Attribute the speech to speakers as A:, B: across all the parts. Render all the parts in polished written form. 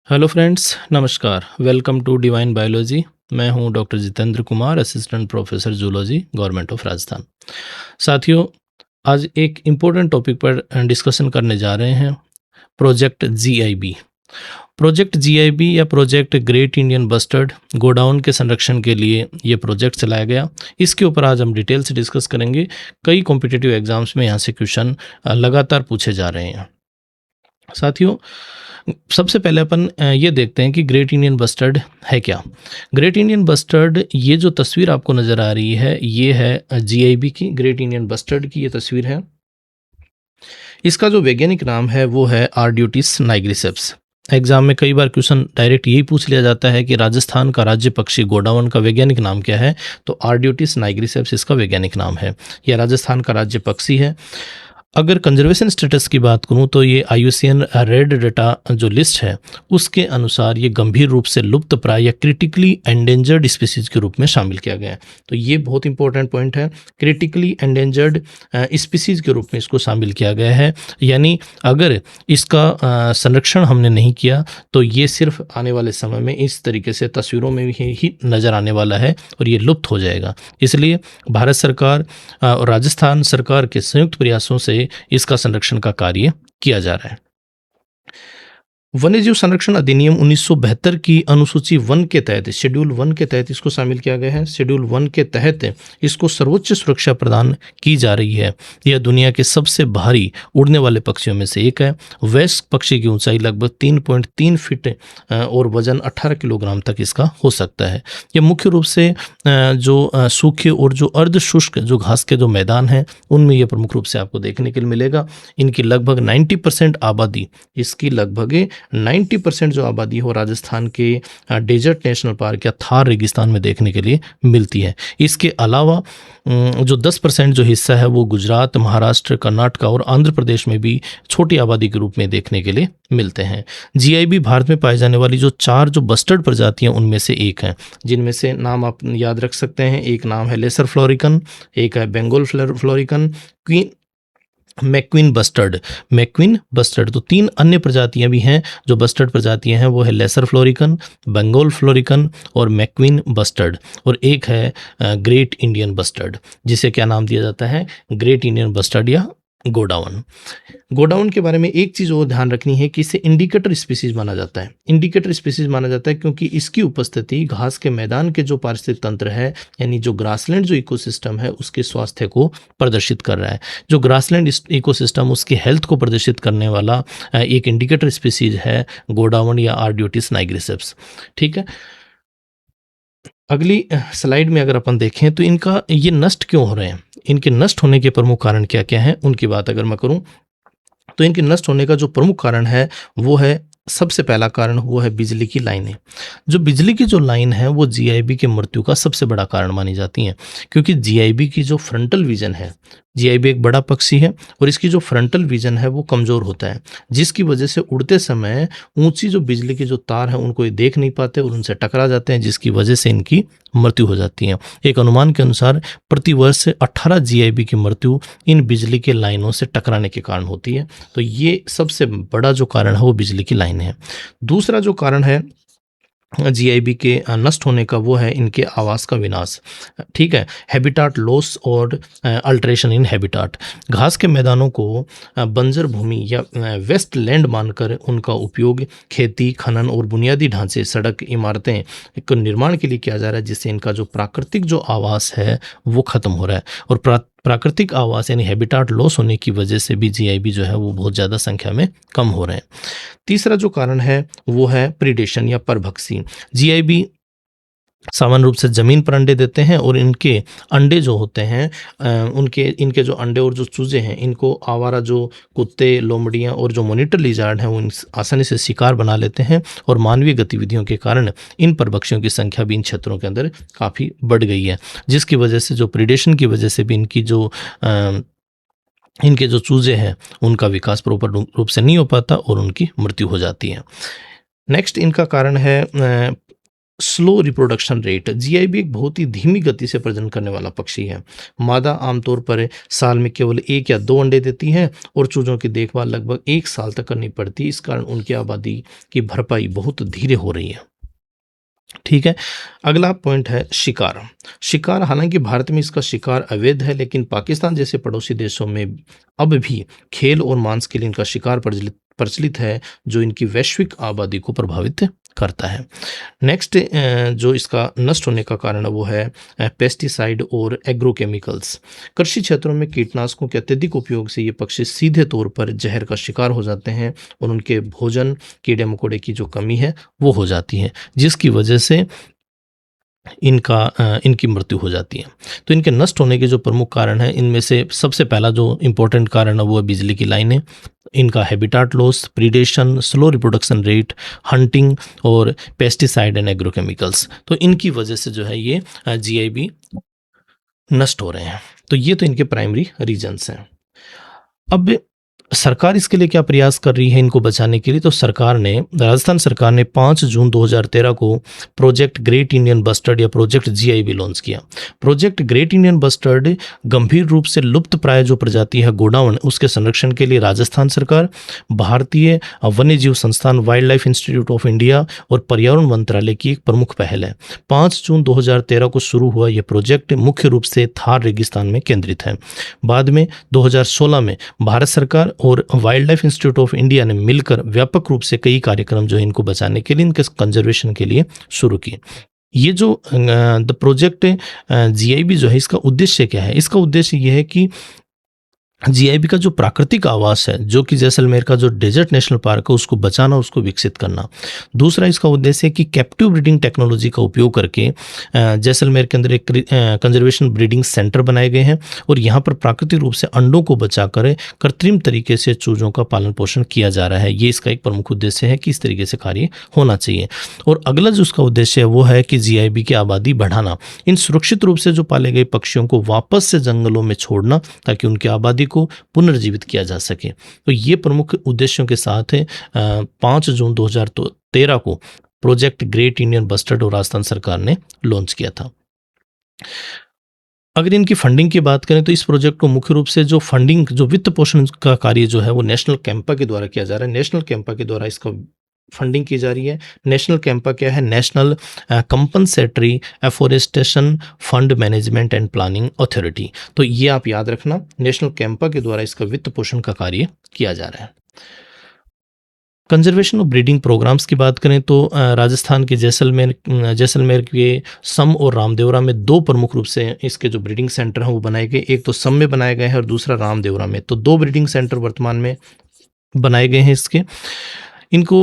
A: Hello friends, नमस्कार। Welcome to divine biology. मैं हूं doctor Jitendra Kumar, assistant professor zoology, government of Rajasthan. साथियों, आज एक इम्पोर्टेंट टॉपिक पर डिस्कशन करने जा रहे हैं, प्रोजेक्ट जीआईबी। प्रोजेक्ट जीआईबी या project great Indian bustard godown के संरक्षण के लिए ये प्रोजेक्ट चलाया गया। इसके ऊपर आज हम डिटेल से डिस्कस करेंगे। कई कॉम्पिटिटिव एग्जाम्स में यहाँ से क्वेश्चन लगातार पूछे जा रहे हैं। साथियों, सबसे पहले अपन ये देखते हैं कि ग्रेट इंडियन बस्टर्ड है क्या। ग्रेट इंडियन बस्टर्ड, ये जो तस्वीर आपको नज़र आ रही है, ये है जीआईबी की, ग्रेट इंडियन बस्टर्ड की ये तस्वीर है। इसका जो वैज्ञानिक नाम है वो है आर्ड्यूटिस नाइग्रिसेप्स। एग्जाम में कई बार क्वेश्चन डायरेक्ट यही पूछ लिया जाता है कि राजस्थान का राज्य पक्षी गोडावण का वैज्ञानिक नाम क्या है, तो आर्ड्यूटिस नाइग्रिसेप्स इसका वैज्ञानिक नाम है। यह राजस्थान का राज्य पक्षी है। अगर कंजर्वेशन स्टेटस की बात करूं तो ये IUCN रेड डाटा जो लिस्ट है उसके अनुसार ये गंभीर रूप से लुप्त प्राय या क्रिटिकली एंडेंजर्ड स्पीसीज के रूप में शामिल किया गया है। तो ये बहुत इंपॉर्टेंट पॉइंट है, क्रिटिकली एंडेंजर्ड स्पीसीज के रूप में इसको शामिल किया गया है। यानी अगर इसका संरक्षण हमने नहीं किया तो ये सिर्फ आने वाले समय में इस तरीके से तस्वीरों में ही नज़र आने वाला है और ये लुप्त हो जाएगा। इसलिए भारत सरकार और राजस्थान सरकार के संयुक्त प्रयासों से इसका संरक्षण का कार्य किया जा रहा है। वन्यजीव संरक्षण अधिनियम 1972 की अनुसूची 1 के तहत, शेड्यूल 1 के तहत इसको शामिल किया गया है। शेड्यूल 1 के तहत इसको सर्वोच्च सुरक्षा प्रदान की जा रही है। यह दुनिया के सबसे भारी उड़ने वाले पक्षियों में से एक है। वयस्क पक्षी की ऊंचाई लगभग 3.3 फीट और वजन 18 किलोग्राम तक इसका हो सकता है। यह मुख्य रूप से जो सूखे और जो अर्ध शुष्क जो घास के जो मैदान हैं उनमें यह प्रमुख रूप से आपको देखने के लिए मिलेगा। इनकी लगभग 90% आबादी, इसकी लगभग 90% जो आबादी हो राजस्थान के डेजर्ट नेशनल पार्क या थार रेगिस्तान में देखने के लिए मिलती है। इसके अलावा जो 10% जो हिस्सा है वो गुजरात, महाराष्ट्र, कर्नाटक और आंध्र प्रदेश में भी छोटी आबादी के रूप में देखने के लिए मिलते हैं। जीआईबी भारत में पाई जाने वाली जो 4 जो बस्टर्ड प्रजातियां उनमें से एक हैं, जिनमें से नाम आप याद रख सकते हैं। एक नाम है लेसर फ्लोरिकन, एक है बंगाल फ्लोरिकन, मैक्वीन बस्टर्ड। तो 3 अन्य प्रजातियां भी हैं जो बस्टर्ड प्रजातियां हैं, वो है लेसर फ्लोरिकन, बंगाल फ्लोरिकन और मैक्वीन बस्टर्ड। और एक है ग्रेट इंडियन बस्टर्ड, जिसे क्या नाम दिया जाता है, ग्रेट इंडियन बस्टर्ड या गोडाउन के बारे में एक चीज़ और ध्यान रखनी है कि इसे इंडिकेटर स्पीसीज माना जाता है। इंडिकेटर स्पीसीज माना जाता है क्योंकि इसकी उपस्थिति घास के मैदान के जो पारिस्थितिक तंत्र है, यानी जो ग्रासलैंड जो इकोसिस्टम है उसके स्वास्थ्य को प्रदर्शित कर रहा है। जो ग्रासलैंड इकोसिस्टम उसकी हेल्थ को प्रदर्शित करने वाला एक इंडिकेटर स्पीसीज है गोडाउन या आर्ड्यूटिस नाइग्रिसेप्स। ठीक है, अगली स्लाइड में अगर अपन देखें तो इनका ये नष्ट क्यों हो रहे हैं, इनके नष्ट होने के प्रमुख कारण क्या क्या हैं, उनकी बात अगर मैं करूं तो इनके नष्ट होने का जो प्रमुख कारण है वो है, सबसे पहला कारण वो है बिजली की लाइनें। जो बिजली की जो लाइन है वो जीआईबी की मृत्यु का सबसे बड़ा कारण मानी जाती हैं, क्योंकि जीआईबी की जो फ्रंटल विजन है, जीआईबी एक बड़ा पक्षी है और इसकी जो फ्रंटल विजन है वो कमज़ोर होता है, जिसकी वजह से उड़ते समय ऊंची जो बिजली के जो तार हैं उनको ये देख नहीं पाते और उनसे टकरा जाते हैं, जिसकी वजह से इनकी मृत्यु हो जाती है। एक अनुमान के अनुसार प्रति वर्ष 18 जीआईबी की मृत्यु इन बिजली के लाइनों से टकराने के कारण होती है। तो ये सबसे बड़ा जो कारण है वो बिजली की लाइन है। दूसरा जो कारण है जीआईबी के नष्ट होने का वो है इनके आवास का विनाश। ठीक है, हैबिटाट लॉस और अल्टरेशन इन हैबिटाट। घास के मैदानों को बंजर भूमि या वेस्ट लैंड मानकर उनका उपयोग खेती, खनन और बुनियादी ढांचे, सड़क, इमारतें के निर्माण के लिए किया जा रहा है, जिससे इनका जो प्राकृतिक जो आवास है वो खत्म हो रहा है। और प्राकृतिक आवास यानी हैबिटाट लॉस होने की वजह से भी जीआईबी जो है वो बहुत ज़्यादा संख्या में कम हो रहे हैं। तीसरा जो कारण है वो है प्रीडेशन या परभक्षी। जीआईबी सामान्य रूप से ज़मीन पर अंडे देते हैं और इनके अंडे जो होते हैं इनके जो अंडे और जो चूजे हैं इनको आवारा जो कुत्ते, लोमड़ियाँ और जो मॉनिटर लिजार्ड हैं वो आसानी से शिकार बना लेते हैं और मानवीय गतिविधियों के कारण इन परभक्षियों की संख्या भी इन क्षेत्रों के अंदर काफ़ी बढ़ गई है, जिसकी वजह से जो प्रीडेशन की वजह से भी इनके जो चूजे हैं उनका विकास प्रॉपर रूप से नहीं हो पाता और उनकी मृत्यु हो जाती है। नेक्स्ट इनका कारण है स्लो रिप्रोडक्शन रेट। जीआईबी एक बहुत ही धीमी गति से प्रजनन करने वाला पक्षी है। मादा आमतौर पर साल में केवल 1 या 2 अंडे देती है और चूजों की देखभाल लगभग 1 साल तक करनी पड़ती है। इस कारण उनकी आबादी की भरपाई बहुत धीरे हो रही है। ठीक है, अगला पॉइंट है शिकार। शिकार, हालांकि भारत में इसका शिकार अवैध है, लेकिन पाकिस्तान जैसे पड़ोसी देशों में अब भी खेल और मांस के लिए इनका शिकार प्रचलित है, जो इनकी वैश्विक आबादी को प्रभावित करता है। नेक्स्ट जो इसका नष्ट होने का कारण है वो है पेस्टिसाइड और एग्रोकेमिकल्स। कृषि क्षेत्रों में कीटनाशकों के अत्यधिक उपयोग से ये पक्षी सीधे तौर पर जहर का शिकार हो जाते हैं और उनके भोजन कीड़े मकोड़े की जो कमी है वो हो जाती है, जिसकी वजह से इनकी मृत्यु हो जाती है। तो इनके नष्ट होने के जो प्रमुख कारण हैं, इनमें से सबसे पहला जो इम्पोर्टेंट कारण है वो है बिजली की लाइनें, इनका habitat loss, predation, slow reproduction rate, hunting और पेस्टिसाइड एंड एग्रोकेमिकल्स। तो इनकी वजह से जो है ये जीआईबी नष्ट हो रहे हैं। तो ये तो इनके प्राइमरी रीजंस हैं। अब सरकार इसके लिए क्या प्रयास कर रही है इनको बचाने के लिए? तो राजस्थान सरकार ने 5 जून 2013 को प्रोजेक्ट ग्रेट इंडियन बस्टर्ड या प्रोजेक्ट जीआईबी लॉन्च किया। प्रोजेक्ट ग्रेट इंडियन बस्टर्ड गंभीर रूप से लुप्त प्राय जो प्रजाति है गोडाउन, उसके संरक्षण के लिए राजस्थान सरकार, भारतीय वन्यजीव संस्थान, wild life institute of India और पर्यावरण मंत्रालय की एक प्रमुख पहल है। 5 जून 2013 को शुरू हुआ यह प्रोजेक्ट मुख्य रूप से थार रेगिस्तान में केंद्रित है। बाद में 2016 में भारत सरकार और wild life institute of India ने मिलकर व्यापक रूप से कई कार्यक्रम जो है इनको बचाने के लिए, इनके कंजर्वेशन के लिए शुरू किए। ये जो द प्रोजेक्ट जीआईबी जो है, इसका उद्देश्य क्या है? इसका उद्देश्य ये है कि जीआईबी का जो प्राकृतिक आवास है, जो कि जैसलमेर का जो डेजर्ट नेशनल पार्क है, उसको बचाना, उसको विकसित करना। दूसरा इसका उद्देश्य है कि कैप्टिव ब्रीडिंग टेक्नोलॉजी का उपयोग करके जैसलमेर के अंदर एक कंजर्वेशन ब्रीडिंग सेंटर बनाए गए हैं और यहाँ पर प्राकृतिक रूप से अंडों को बचाकर कृत्रिम तरीके से चूजों का पालन पोषण किया जा रहा है। ये इसका एक प्रमुख उद्देश्य है कि इस तरीके से कार्य होना चाहिए। और अगला जो उसका उद्देश्य है वो है कि जीआईबी की आबादी बढ़ाना, इन सुरक्षित रूप से जो पाले गए पक्षियों को वापस से जंगलों में छोड़ना ताकि उनकी आबादी को पुनर्जीवित किया जा सके। तो ये प्रमुख उद्देश्यों के साथ 5 जून 2013 को प्रोजेक्ट ग्रेट इंडियन बस्टर्ड और राजस्थान सरकार ने लॉन्च किया था। अगर इनकी फंडिंग की बात करें तो इस प्रोजेक्ट को मुख्य रूप से जो फंडिंग, जो वित्त पोषण का कार्य जो है वो नेशनल कैंपा के द्वारा किया जा रहा है। नेशनल कैंपा के द्वारा इसका फंडिंग की जा रही है। नेशनल कैंपा क्या है? National compensatory afforestation fund management and planning authority. तो ये आप याद रखना, नेशनल कैंपा के द्वारा इसका वित्त पोषण का कार्य किया जा रहा है। कंजर्वेशन और ब्रीडिंग प्रोग्राम्स की बात करें तो राजस्थान के जैसलमेर के सम और रामदेवरा में 2 प्रमुख रूप से इसके जो ब्रीडिंग सेंटर हैं वो बनाए गए। एक तो सम में बनाया गया है और दूसरा रामदेवरा में। तो 2 ब्रीडिंग सेंटर वर्तमान में बनाए गए हैं इसके। इनको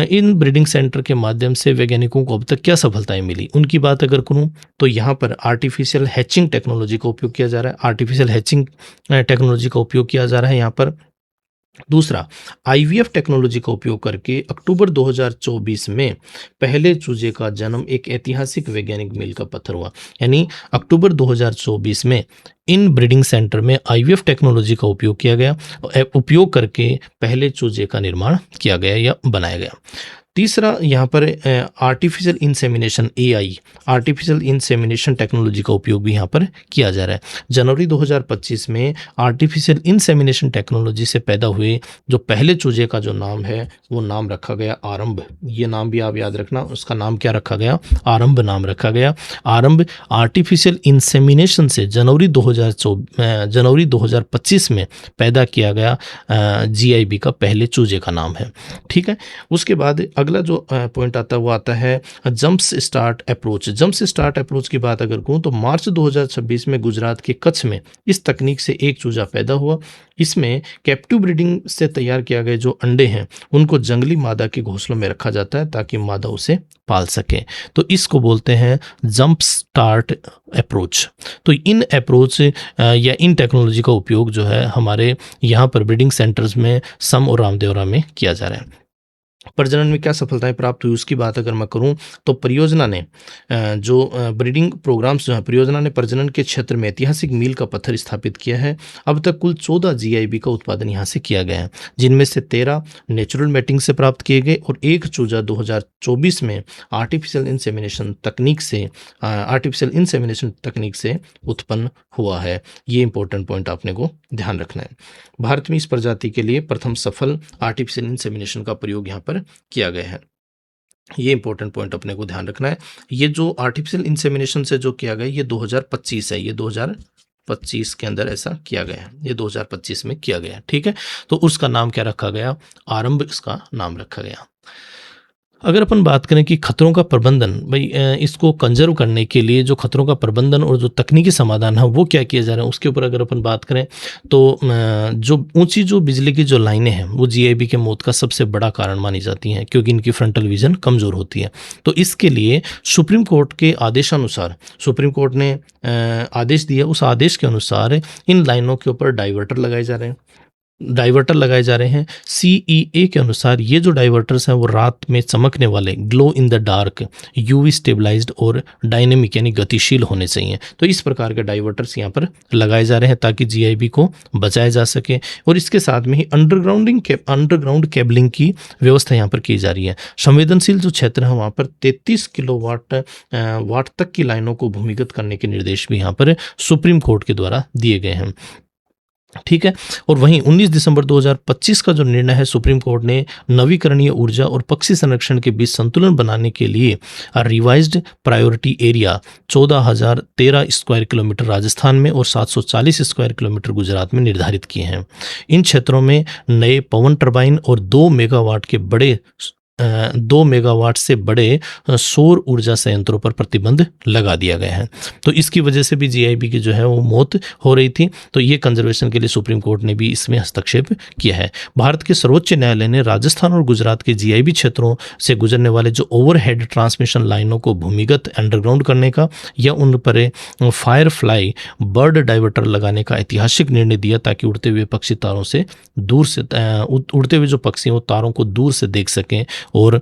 A: इन ब्रीडिंग सेंटर के माध्यम से वैज्ञानिकों को अब तक क्या सफलताएं मिली, उनकी बात अगर करूं तो यहाँ पर आर्टिफिशियल हैचिंग टेक्नोलॉजी का उपयोग किया जा रहा है। आर्टिफिशियल हैचिंग टेक्नोलॉजी का उपयोग किया जा रहा है यहाँ पर। दूसरा, आईवीएफ टेक्नोलॉजी का उपयोग करके अक्टूबर 2024 में पहले चूजे का जन्म एक ऐतिहासिक वैज्ञानिक मील का पत्थर हुआ। यानी अक्टूबर 2024 में इन ब्रीडिंग सेंटर में आईवीएफ टेक्नोलॉजी का उपयोग किया गया, उपयोग करके पहले चूजे का निर्माण किया गया या बनाया गया। तीसरा, यहाँ पर artificial insemination AI, artificial insemination technology का उपयोग भी यहाँ पर किया जा रहा है। जनवरी 2025 में आर्टिफिशियल इंसेमिनेशन टेक्नोलॉजी से पैदा हुए जो पहले चूजे का जो नाम है वो नाम रखा गया आरंभ। ये नाम भी आप याद रखना, उसका नाम क्या रखा गया? आरंभ नाम रखा गया। आरंभ आर्टिफिशियल इंसेमिनेशन से जनवरी 2025 में पैदा किया गया जीआईबी का पहले चूजे का नाम है। ठीक है, उसके बाद अगला जो पॉइंट आता है वो आता है jumps start approach. Jumps start approach की बात अगर कहूँ तो मार्च 2026 में गुजरात के कच्छ में इस तकनीक से एक चूजा पैदा हुआ। इसमें कैप्टिव ब्रीडिंग से तैयार किया गए जो अंडे हैं उनको जंगली मादा के घोंसलों में रखा जाता है ताकि मादा उसे पाल सके। तो इसको बोलते हैं जंप स्टार्ट अप्रोच। तो इन अप्रोच या इन टेक्नोलॉजी का उपयोग जो है हमारे यहाँ पर ब्रीडिंग सेंटर्स में सम और रामदेवरा में किया जा रहा है। प्रजनन में क्या सफलताएँ प्राप्त हुई उसकी बात अगर मैं करूँ तो परियोजना ने जो ब्रीडिंग प्रोग्राम्स जो हैं, परियोजना ने प्रजनन के क्षेत्र में ऐतिहासिक मील का पत्थर स्थापित किया है। अब तक कुल 14 जीआईबी का उत्पादन यहाँ से किया गया है, जिनमें से 13 नेचुरल मैटिंग से प्राप्त किए गए और एक चूजा 2024 में आर्टिफिशियल इंसेमिनेशन तकनीक से उत्पन्न हुआ है। ये इंपॉर्टेंट पॉइंट आपने को ध्यान रखना है। भारत में इस प्रजाति के लिए प्रथम सफल आर्टिफिशियल इंसेमिनेशन का प्रयोग यहाँ पर किया गया है। ये इंपॉर्टेंट पॉइंट अपने को ध्यान रखना है। ये जो आर्टिफिशियल इंसेमिनेशन से जो किया गया ये 2025 है, ये 2025 के अंदर ऐसा किया गया है, ये 2025 में किया गया है, ठीक है। तो उसका नाम क्या रखा गया? आरंभ इसका नाम रखा गया। अगर अपन बात करें कि खतरों का प्रबंधन, भाई इसको कंजर्व करने के लिए जो खतरों का प्रबंधन और जो तकनीकी समाधान है वो क्या किए जा रहे हैं, उसके ऊपर अगर अपन बात करें तो जो ऊंची जो बिजली की जो लाइनें हैं वो जीआईबी के मौत का सबसे बड़ा कारण मानी जाती हैं, क्योंकि इनकी फ्रंटल विजन कमज़ोर होती है। तो इसके लिए सुप्रीम कोर्ट के आदेशानुसार सुप्रीम कोर्ट ने आदेश दिया, उस आदेश के अनुसार इन लाइनों के ऊपर डाइवर्टर लगाए जा रहे हैं। सीईए के अनुसार ये जो डाइवर्टर्स हैं वो रात में चमकने वाले, glow in the dark, UV stabilized और डायनेमिक यानी गतिशील होने चाहिए। तो इस प्रकार के डाइवर्टर्स यहाँ पर लगाए जा रहे हैं ताकि जीआईबी को बचाया जा सके। और इसके साथ में ही अंडरग्राउंड केबलिंग की व्यवस्था यहाँ पर की जा रही है। संवेदनशील जो क्षेत्र है वहाँ पर 33 किलोवाट वाट तक की लाइनों को भूमिगत करने के निर्देश भी यहाँ पर सुप्रीम कोर्ट के द्वारा दिए गए हैं, ठीक है। और वहीं 19 दिसंबर 2025 का जो निर्णय है, सुप्रीम कोर्ट ने नवीकरणीय ऊर्जा और पक्षी संरक्षण के बीच संतुलन बनाने के लिए revised priority area 14,013 square kilometre Rajasthan में और 740 स्क्वायर किलोमीटर गुजरात में निर्धारित किए हैं। इन क्षेत्रों में नए पवन टरबाइन और 2 मेगावाट से बड़े सौर ऊर्जा संयंत्रों पर प्रतिबंध लगा दिया गया है। तो इसकी वजह से भी जीआईबी की जो है वो मौत हो रही थी। तो ये कंजर्वेशन के लिए सुप्रीम कोर्ट ने भी इसमें हस्तक्षेप किया है। भारत के सर्वोच्च न्यायालय ने राजस्थान और गुजरात के जीआईबी क्षेत्रों से गुजरने वाले जो ओवरहेड ट्रांसमिशन लाइनों को भूमिगत अंडरग्राउंड करने का या उन पर फायर फ्लाई बर्ड डाइवर्टर लगाने का ऐतिहासिक निर्णय दिया, ताकि उड़ते हुए जो पक्षी वो तारों को दूर से देख सकें और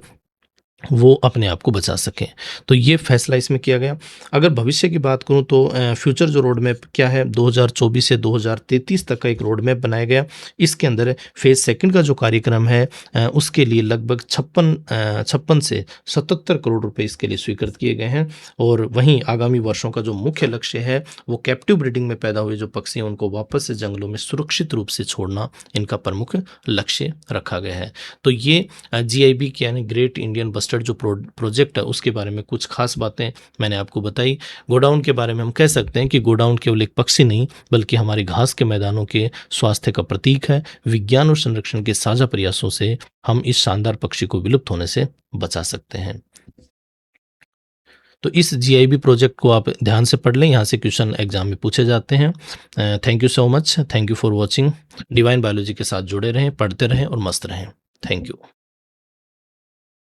A: वो अपने आप को बचा सकें। तो ये फैसला इसमें किया गया। अगर भविष्य की बात करूं तो फ्यूचर जो रोड मैप क्या है, 2024 से 2033 तक का एक रोड मैप बनाया गया। इसके अंदर फेज सेकंड का जो कार्यक्रम है उसके लिए लगभग 56 से 77 करोड़ रुपए इसके लिए स्वीकृत किए गए हैं। और वहीं आगामी वर्षों का जो मुख्य लक्ष्य है वो कैप्टिव ब्रीडिंग में पैदा हुए जो पक्षी हैं उनको वापस से जंगलों में सुरक्षित रूप से छोड़ना, इनका प्रमुख लक्ष्य रखा गया है। तो ये जीआईबी की यानी ग्रेट इंडियन बस्टर्ड जो प्रोजेक्ट है उसके बारे में कुछ खास बातें मैंने आपको बताई। गोडाउन के बारे में हम कह सकते हैं कि गोडाउन केवल एक पक्षी नहीं बल्कि हमारे घास के मैदानों के स्वास्थ्य का प्रतीक है। विज्ञान और संरक्षण के साझा प्रयासों से हम इस शानदार पक्षी को विलुप्त होने से बचा सकते हैं। तो इस जीआईबी प्रोजेक्ट को आप ध्यान से पढ़ लें, यहाँ से क्वेश्चन एग्जाम में पूछे जाते हैं। Thank you so much, thank you for watching. Divine biology के साथ जुड़े रहें, पढ़ते रहें और मस्त रहें। Thank you.